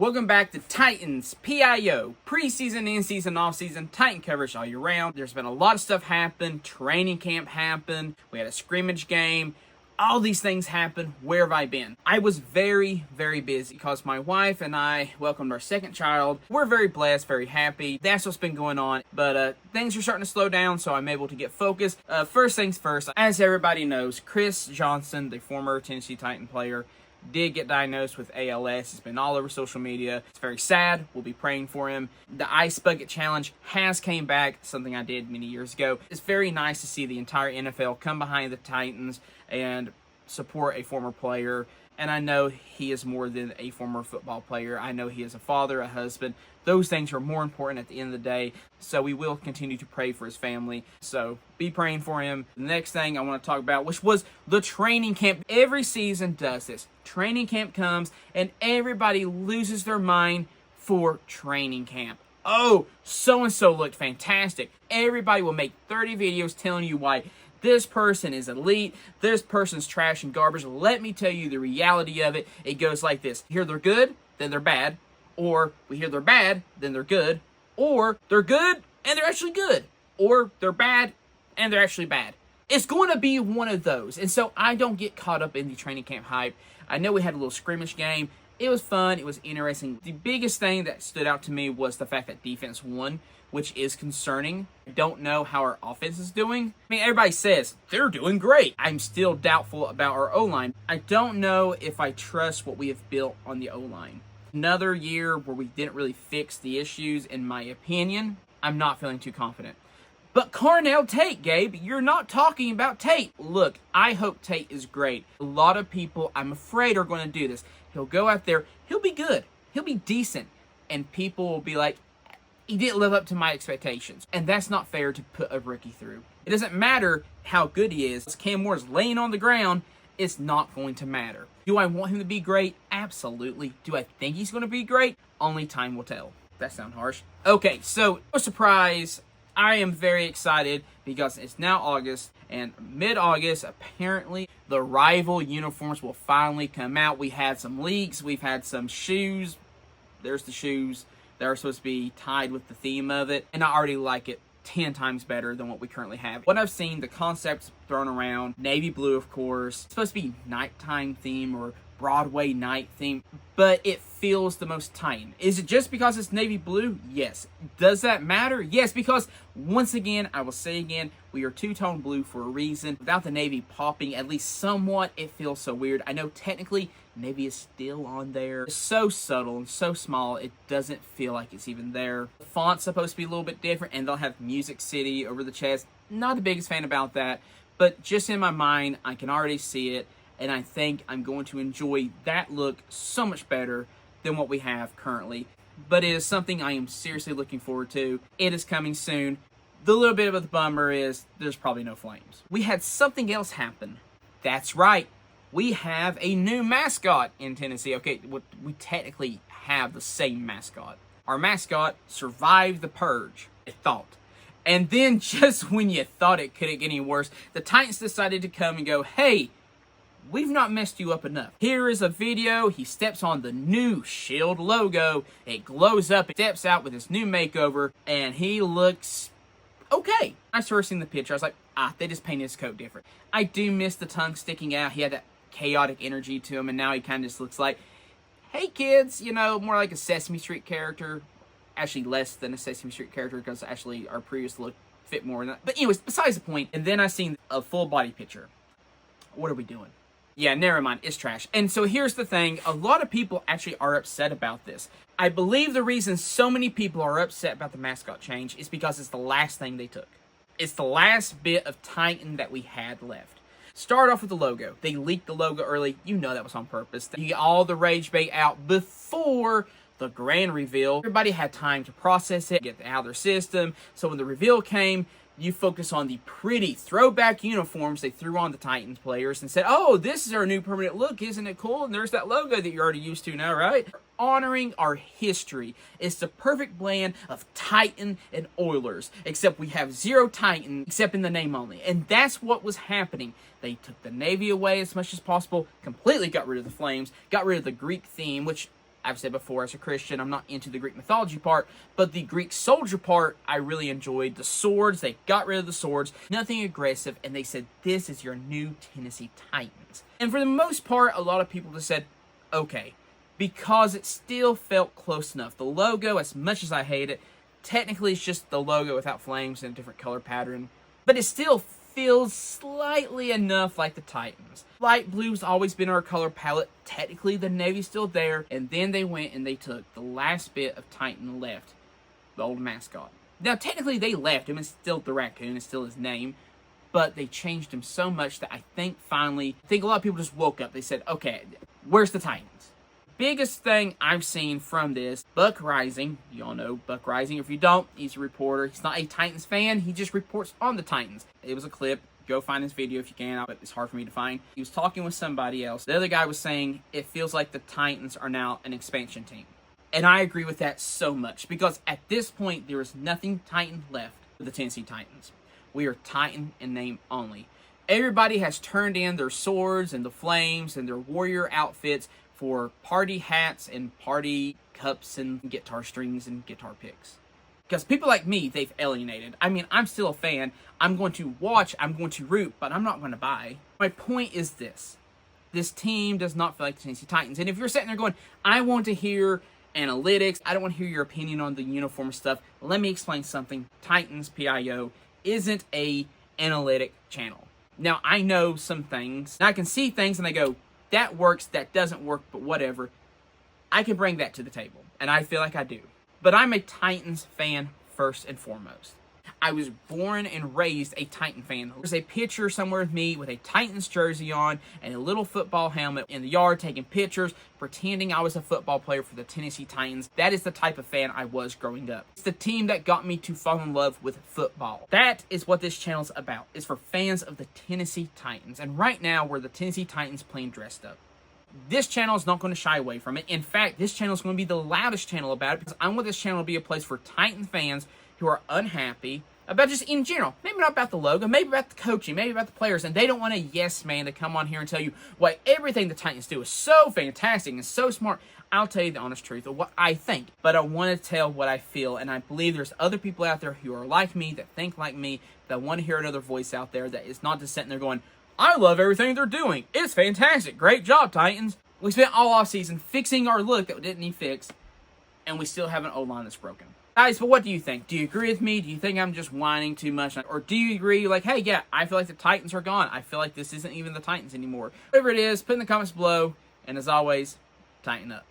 Welcome back to Titans PIO, preseason, in-season, off-season, Titan coverage all year round. There's been a lot of stuff happen. Training camp happened. We had a scrimmage game. All these things happened. Where have I been? I was very, very busy because my wife and I welcomed our second child. We're very blessed, very happy. That's what's been going on. But things are starting to slow down, so I'm able to get focused. First things first, as everybody knows, Chris Johnson, the former Tennessee Titan player, did get diagnosed with ALS. It's been all over social media. It's very sad. We'll be praying for him. The Ice Bucket Challenge has came back, something I did many years ago. It's very nice to see the entire NFL come behind the Titans and support a former player. And I know he is more than a former football player. I know he is a father, a husband. Those things are more important at the end of the day. So we will continue to pray for his family. So be praying for him. The next thing I want to talk about, which was the training camp. Every season does this. Training camp comes and everybody loses their mind for training camp. Oh, so-and-so looked fantastic. Everybody will make 30 videos telling you why this person is elite, this person's trash and garbage. Let me tell you the reality of it. It goes like this. Here they're good, then they're bad. Or we hear they're bad, then they're good. Or they're good, and they're actually good. Or they're bad, and they're actually bad. It's going to be one of those. And so I don't get caught up in the training camp hype. I know we had a little scrimmage game. It was fun. It was interesting. The biggest thing that stood out to me was the fact that defense won, which is concerning. I don't know how our offense is doing. I mean, everybody says they're doing great. I'm still doubtful about our O-line. I don't know if I trust what we have built on the O-line. Another year where we didn't really fix the issues, in my opinion. I'm not feeling too confident. But Carnell Tate, Gabe, you're not talking about Tate. Look, I hope Tate is great. A lot of people, I'm afraid, are going to do this. He'll go out there, he'll be good, he'll be decent, and people will be like, he didn't live up to my expectations. And that's not fair to put a rookie through. It doesn't matter how good he is. Cam Moore's laying on the ground, it's not going to matter. Do I want him to be great? Absolutely. Do I think he's going to be great? Only time will tell. That sounds harsh. Okay, so no surprise, I am very excited because it's now August, and mid-August, apparently, the rival uniforms will finally come out. We had some leaks. We've had some shoes. There's the shoes. They're supposed to be tied with the theme of it, and I already like it 10 times better than what we currently have. What I've seen, the concepts thrown around, navy blue, of course. It's supposed to be nighttime theme or Broadway night theme, but it feels the most Titan. Is it just because it's navy blue? Yes. Does that matter? Yes, because once again, I will say again, we are two-tone blue for a reason. Without the navy popping, at least somewhat, it feels so weird. I know technically navy is still on there. It's so subtle and so small, it doesn't feel like it's even there. The font's supposed to be a little bit different, and they'll have Music City over the chest. Not the biggest fan about that, but just in my mind, I can already see it, and I think I'm going to enjoy that look so much better than what we have currently. But it is something I am seriously looking forward to. It is coming soon. The little bit of the bummer is there's probably no flames. We had something else happen. That's right. We have a new mascot in Tennessee. Okay, we technically have the same mascot. Our mascot survived the purge, I thought. And then just when you thought it couldn't get any worse, the Titans decided to come and go, hey, we've not messed you up enough. Here is a video. He steps on the new Shield logo. It glows up. It steps out with his new makeover, and he looks okay. I first seen the picture, I was like, they just painted his coat different. I do miss the tongue sticking out. He had that chaotic energy to him, and now he kind of just looks like, hey kids, you know, more like a Sesame Street character. Actually less than a Sesame Street character, because actually our previous look fit more in that. But anyways, besides the point, and then I seen a full body picture. What are we doing? Yeah, never mind, it's trash. And so here's the thing, a lot of people actually are upset about this. I believe the reason so many people are upset about the mascot change is because it's the last thing they took. It's the last bit of Titan that we had left. Start off with the logo. They leaked the logo early. You know that was on purpose. You get all the rage bait out before the grand reveal. Everybody had time to process it, get it out of their system. So when the reveal came, you focus on the pretty throwback uniforms they threw on the Titans players and said, oh, this is our new permanent look. Isn't it cool? And there's that logo that you're already used to now, right? Honoring our history. It's the perfect blend of Titan and Oilers, except we have zero Titan, except in the name only. And that's what was happening. They took the Navy away as much as possible, completely got rid of the flames, got rid of the Greek theme, which I've said before, as a Christian, I'm not into the Greek mythology part, but the Greek soldier part, I really enjoyed. The swords, they got rid of the swords, nothing aggressive, and they said, this is your new Tennessee Titans. And for the most part, a lot of people just said, okay, because it still felt close enough. The logo, as much as I hate it, technically it's just the logo without flames and a different color pattern, but it still feels slightly enough like the Titans. Light blue's always been our color palette. Technically, the navy's still there, and then they went and they took the last bit of Titan left, the old mascot. Now, technically, they left him. It's still the raccoon. It's still his name, but they changed him so much that I think finally, a lot of people just woke up. They said, okay, where's the Titans? Biggest thing I've seen from this, Buck Rising. You all know Buck Rising. If you don't, he's a reporter. He's not a Titans fan. He just reports on the Titans. It was a clip. Go find this video if you can, but it's hard for me to find. He was talking with somebody else. The other guy was saying it feels like the Titans are now an expansion team. And I agree with that so much, because at this point, there is nothing Titan left for the Tennessee Titans. We are Titan in name only. Everybody has turned in their swords and the flames and their warrior outfits for party hats and party cups and guitar strings and guitar picks. Because people like me, they've alienated. I mean, I'm still a fan. I'm going to watch, I'm going to root, but I'm not going to buy. My point is this. This team does not feel like the Tennessee Titans. And if you're sitting there going, I want to hear analytics, I don't want to hear your opinion on the uniform stuff, let me explain something. Titans, PIO, isn't a analytic channel. Now, I know some things. And I can see things and I go, that works, that doesn't work, but whatever. I can bring that to the table, and I feel like I do. But I'm a Titans fan first and foremost. I was born and raised a Titan fan. There's a picture somewhere of me with a Titans jersey on and a little football helmet in the yard taking pictures, pretending I was a football player for the Tennessee Titans. That is the type of fan I was growing up. It's the team that got me to fall in love with football. That is what this channel's about. It's for fans of the Tennessee Titans. And right now, we're the Tennessee Titans playing dressed up. This channel is not going to shy away from it. In fact, this channel is going to be the loudest channel about it, because I want this channel to be a place for Titan fans who are unhappy about just in general. Maybe not about the logo, maybe about the coaching, maybe about the players, and they don't want a yes man to come on here and tell you why everything the Titans do is so fantastic and so smart. I'll tell you the honest truth of what I think, but I want to tell what I feel, and I believe there's other people out there who are like me, that think like me, that want to hear another voice out there that is not just sitting there going, I love everything they're doing. It's fantastic. Great job, Titans. We spent all offseason fixing our look that didn't need fixed, and we still have an O-line that's broken. Guys, but what do you think? Do you agree with me? Do you think I'm just whining too much? Or do you agree, like, hey, yeah, I feel like the Titans are gone. I feel like this isn't even the Titans anymore. Whatever it is, put in the comments below. And as always, tighten up.